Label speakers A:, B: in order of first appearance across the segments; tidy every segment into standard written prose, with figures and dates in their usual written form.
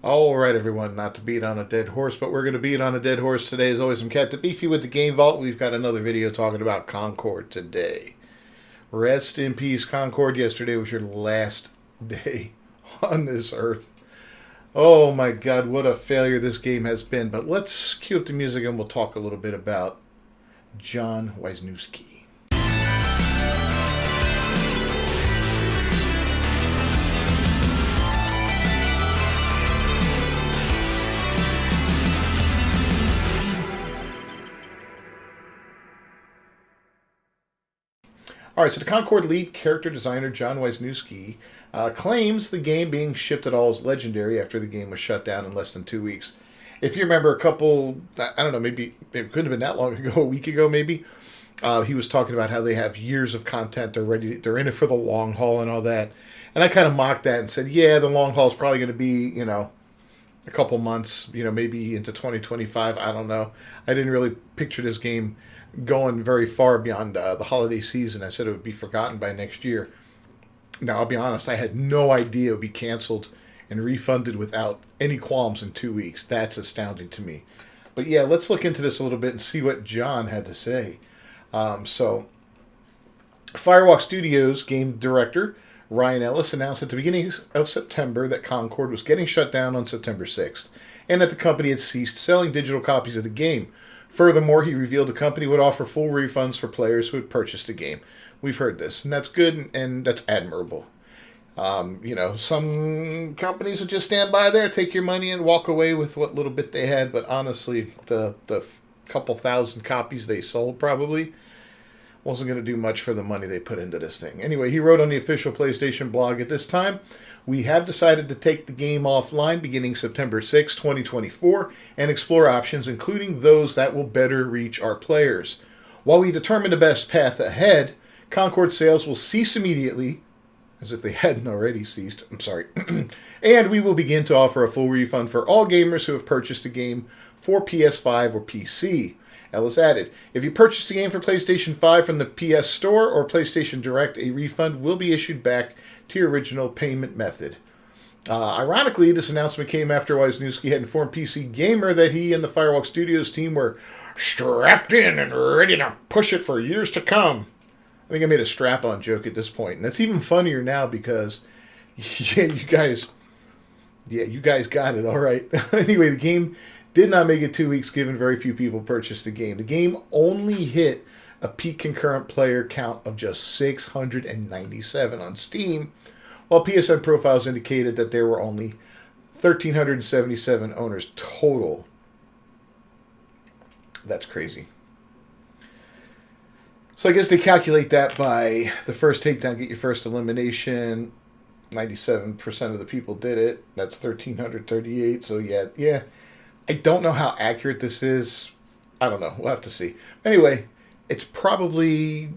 A: All right, everyone, not to beat on a dead horse, but we're going to beat on a dead horse today. As always, I'm Captain Beefy with the Game Vault. We've got another video talking about Concord today. Rest in peace, Concord. Yesterday was your last day on this earth. Oh my god, what a failure this game has been. But let's cue up the music and we'll talk a little bit about John Wisniewski. All right, so the Concord lead character designer John Wisniewski claims the game being shipped at all is legendary after the game was shut down in less than 2 weeks. If you remember I don't know, maybe it couldn't have been that long ago, a week ago maybe, he was talking about how they have years of content, they're in it for the long haul and all that. And I kind of mocked that and said, yeah, the long haul is probably going to be, a couple months, maybe into 2025. I don't know. I didn't really picture this game going very far beyond the holiday season. I said it would be forgotten by next year. Now, I'll be honest, I had no idea it would be canceled and refunded without any qualms in 2 weeks. That's astounding to me. But yeah, let's look into this a little bit and see what John had to say. Firewalk Studios game director Ryan Ellis announced at the beginning of September that Concord was getting shut down on September 6th, and that the company had ceased selling digital copies of the game. Furthermore, he revealed the company would offer full refunds for players who had purchased the game. We've heard this, and that's good, and that's admirable. Some companies would just stand by there, take your money, and walk away with what little bit they had, but honestly, the couple thousand copies they sold probably wasn't going to do much for the money they put into this thing. Anyway, he wrote on the official PlayStation blog, at this time, we have decided to take the game offline beginning September 6, 2024, and explore options, including those that will better reach our players. While we determine the best path ahead, Concord sales will cease immediately, as if they hadn't already ceased, and we will begin to offer a full refund for all gamers who have purchased the game for PS5 or PC. Ellis added, if you purchase the game for PlayStation 5 from the PS Store or PlayStation Direct, a refund will be issued back to your original payment method. Ironically, this announcement came after Wisniewski had informed PC Gamer that he and the Firewalk Studios team were strapped in and ready to push it for years to come. I think I made a strap-on joke at this point, and that's even funnier now because, you guys got it, all right. Anyway, the game did not make it 2 weeks, given very few people purchased the game. The game only hit a peak concurrent player count of just 697 on Steam, while PSN profiles indicated that there were only 1,377 owners total. That's crazy. So I guess they calculate that by the first takedown, get your first elimination. 97% of the people did it. That's 1,338. So yeah. I don't know how accurate this is. I don't know. We'll have to see. Anyway, it's probably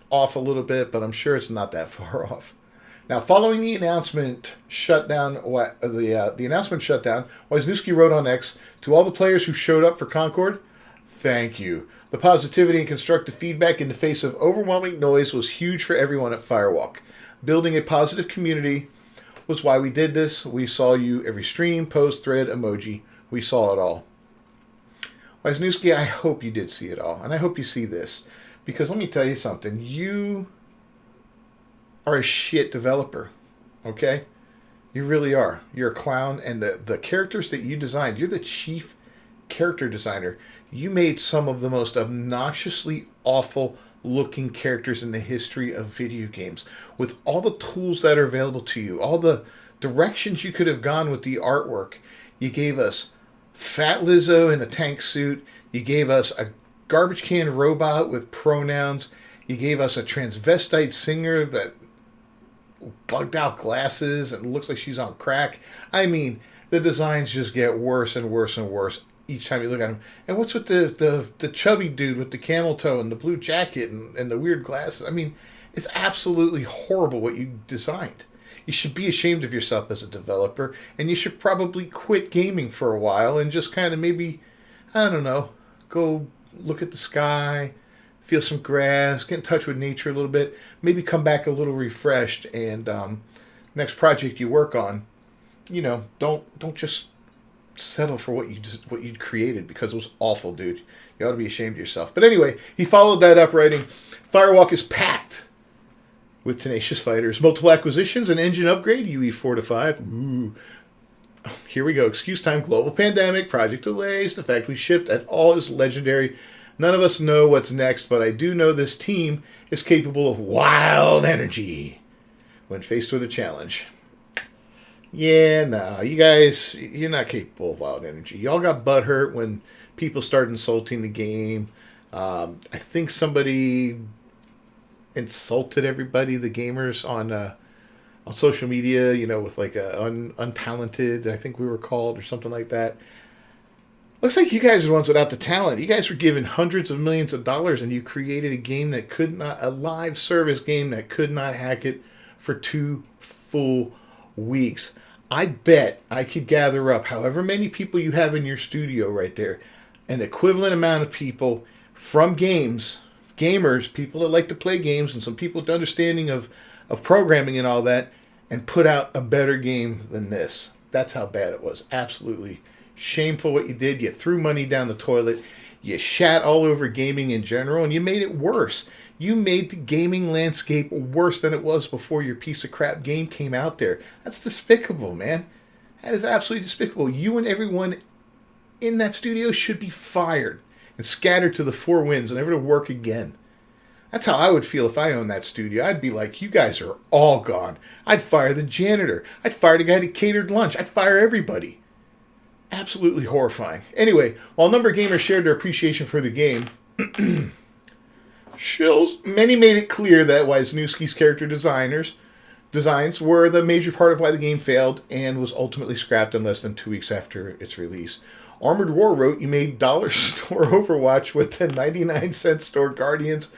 A: off a little bit, but I'm sure it's not that far off. Now, following the announcement shutdown, Wisniewski wrote on X, to all the players who showed up for Concord, thank you. The positivity and constructive feedback in the face of overwhelming noise was huge for everyone at Firewalk. Building a positive community was why we did this. We saw you every stream, post, thread, emoji. We saw it all. Wisniewski, I hope you did see it all. And I hope you see this. Because let me tell you something. You are a shit developer. Okay? You really are. You're a clown. And the characters that you designed, you're the chief character designer. You made some of the most obnoxiously awful looking characters in the history of video games. With all the tools that are available to you, all the directions you could have gone with the artwork, you gave us Fat Lizzo in a tank suit. You gave us a garbage can robot with pronouns. You gave us a transvestite singer that bugged out glasses and looks like she's on crack. I mean, the designs just get worse and worse and worse each time you look at them. And what's with the chubby dude with the camel toe and the blue jacket and the weird glasses? I mean, it's absolutely horrible what you designed. You should be ashamed of yourself as a developer, and you should probably quit gaming for a while and just kind of maybe, I don't know, go look at the sky, feel some grass, get in touch with nature a little bit, maybe come back a little refreshed, and next project you work on, don't just settle for what you created because it was awful, dude. You ought to be ashamed of yourself. But anyway, he followed that up writing, Firewalk is packed with tenacious fighters, multiple acquisitions, an engine upgrade, UE 4 to 5. Ooh. Here we go. Excuse time, global pandemic, project delays, the fact we shipped at all is legendary. None of us know what's next, but I do know this team is capable of wild energy when faced with a challenge. Yeah, no, you guys, you're not capable of wild energy. Y'all got butthurt when people started insulting the game. I think somebody insulted everybody, the gamers, on social media, with like a untalented, I think we were called, or something like that. Looks like you guys are the ones without the talent. You guys were given hundreds of millions of dollars and you created a live service game that could not hack it for 2 full weeks. I bet I could gather up however many people you have in your studio right there, an equivalent amount of people from gamers, people that like to play games, and some people with understanding of programming and all that, and put out a better game than this. That's how bad it was. Absolutely shameful what you did. You threw money down the toilet. You shat all over gaming in general, and you made it worse. You made the gaming landscape worse than it was before your piece of crap game came out there. That's despicable, man. That is absolutely despicable. You and everyone in that studio should be fired and scattered to the 4 winds and never to work again. That's how I would feel if I owned that studio. I'd be like, you guys are all gone. I'd fire the janitor. I'd fire the guy that catered lunch. I'd fire everybody. Absolutely horrifying. Anyway, while a number of gamers shared their appreciation for the game, many made it clear that Wisniewski's character designs were the major part of why the game failed and was ultimately scrapped in less than 2 weeks after its release. Armored War wrote, you made dollar store Overwatch with the 99-cent store Guardians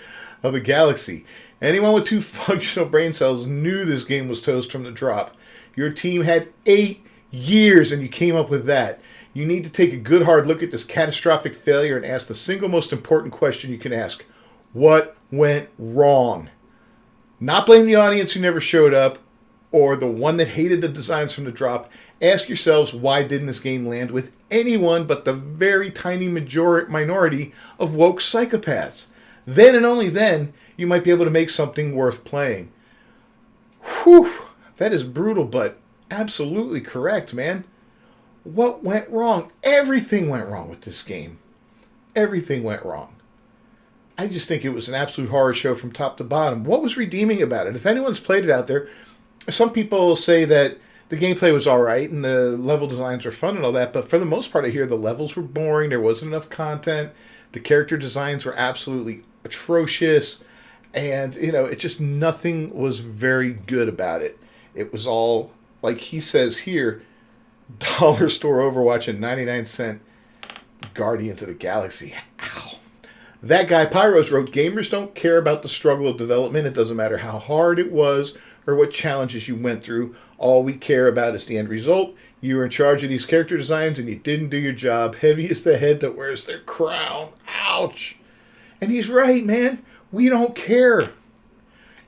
A: of the Galaxy. Anyone with 2 functional brain cells knew this game was toast from the drop. Your team had 8 years and you came up with that. You need to take a good hard look at this catastrophic failure and ask the single most important question you can ask. What went wrong? Not blame the audience who never showed up or the one that hated the designs from the drop. Ask yourselves, why didn't this game land with anyone but the very tiny minority of woke psychopaths? Then and only then, you might be able to make something worth playing. Whew, that is brutal, but absolutely correct, man. What went wrong? Everything went wrong with this game. Everything went wrong. I just think it was an absolute horror show from top to bottom. What was redeeming about it? If anyone's played it out there, some people say that the gameplay was all right and the level designs were fun and all that, but for the most part, I hear the levels were boring. There wasn't enough content. The character designs were absolutely atrocious. And, it just nothing was very good about it. It was all, like he says here, dollar store Overwatch and 99-cent Guardians of the Galaxy. Ow. That guy, Pyros, wrote, gamers don't care about the struggle of development. It doesn't matter how hard it was or what challenges you went through. All we care about is the end result. You were in charge of these character designs and you didn't do your job. Heavy is the head that wears their crown. Ouch. And he's right, man. We don't care.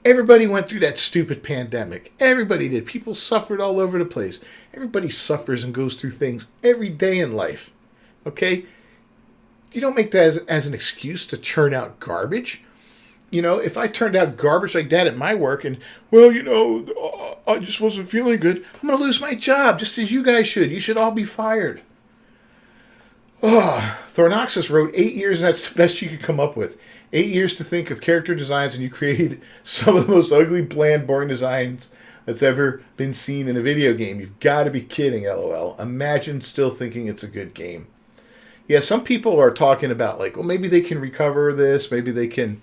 A: Everybody went through that stupid pandemic. Everybody did. People suffered all over the place. Everybody suffers and goes through things every day in life. Okay? You don't make that as an excuse to churn out garbage. If I turned out garbage like that at my work and, I just wasn't feeling good, I'm going to lose my job just as you guys should. You should all be fired. Thornoxus wrote 8 years, and that's the best you could come up with. 8 years to think of character designs, and you created some of the most ugly, bland, boring designs that's ever been seen in a video game. You've got to be kidding, LOL. Imagine still thinking it's a good game. Yeah, some people are talking about, maybe they can recover this, maybe they can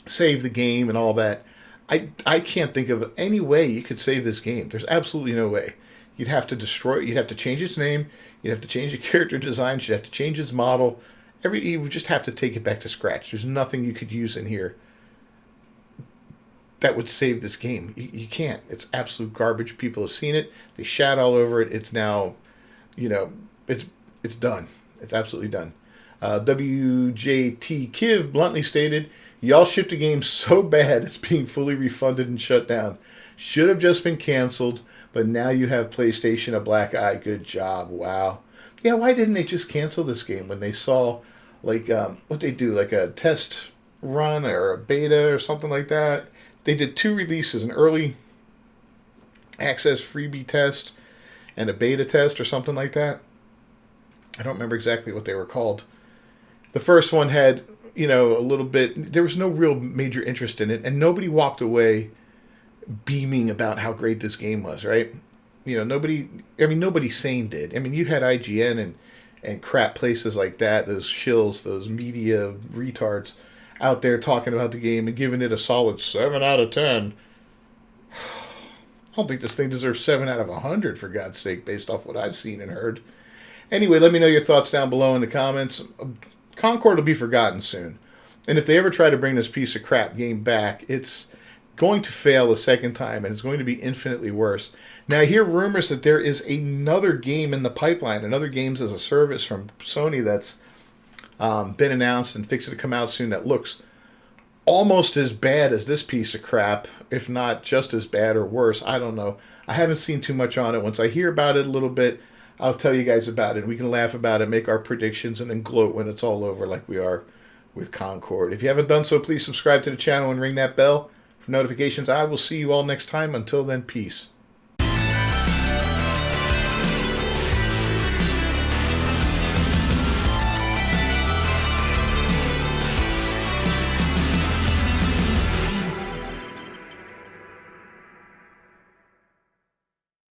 A: save the game and all that. I can't think of any way you could save this game. There's absolutely no way. You'd have to destroy it. You'd have to change its name. You'd have to change the character design. You'd have to change its model. You would just have to take it back to scratch. There's nothing you could use in here that would save this game. You can't. It's absolute garbage. People have seen it. They shat all over it. It's now, it's done. It's absolutely done. WJT Kiv bluntly stated, y'all shipped a game so bad it's being fully refunded and shut down. Should have just been canceled, But now you have PlayStation, a black eye. Good job. Wow. Yeah, why didn't they just cancel this game when they saw, like, what they do, like a test run or a beta or something like that? They did 2 releases, an early access freebie test and a beta test or something like that. I don't remember exactly what they were called. The first one had, a little bit, there was no real major interest in it, and nobody walked away beaming about how great this game was, right? Nobody sane did. I mean, you had IGN and crap places like that, those shills, those media retards out there talking about the game and giving it a solid 7 out of 10. I don't think this thing deserves 7 out of 100, for God's sake, based off what I've seen and heard. Anyway, let me know your thoughts down below in the comments. Concord will be forgotten soon. And if they ever try to bring this piece of crap game back, it's going to fail a second time, and it's going to be infinitely worse. Now, I hear rumors that there is another game in the pipeline, another games as a service from Sony that's been announced and fixing to come out soon that looks almost as bad as this piece of crap, if not just as bad or worse. I don't know. I haven't seen too much on it. Once I hear about it a little bit, I'll tell you guys about it. We can laugh about it, make our predictions, and then gloat when it's all over like we are with Concord. If you haven't done so, please subscribe to the channel and ring that bell for notifications. I will see you all next time. Until then, peace.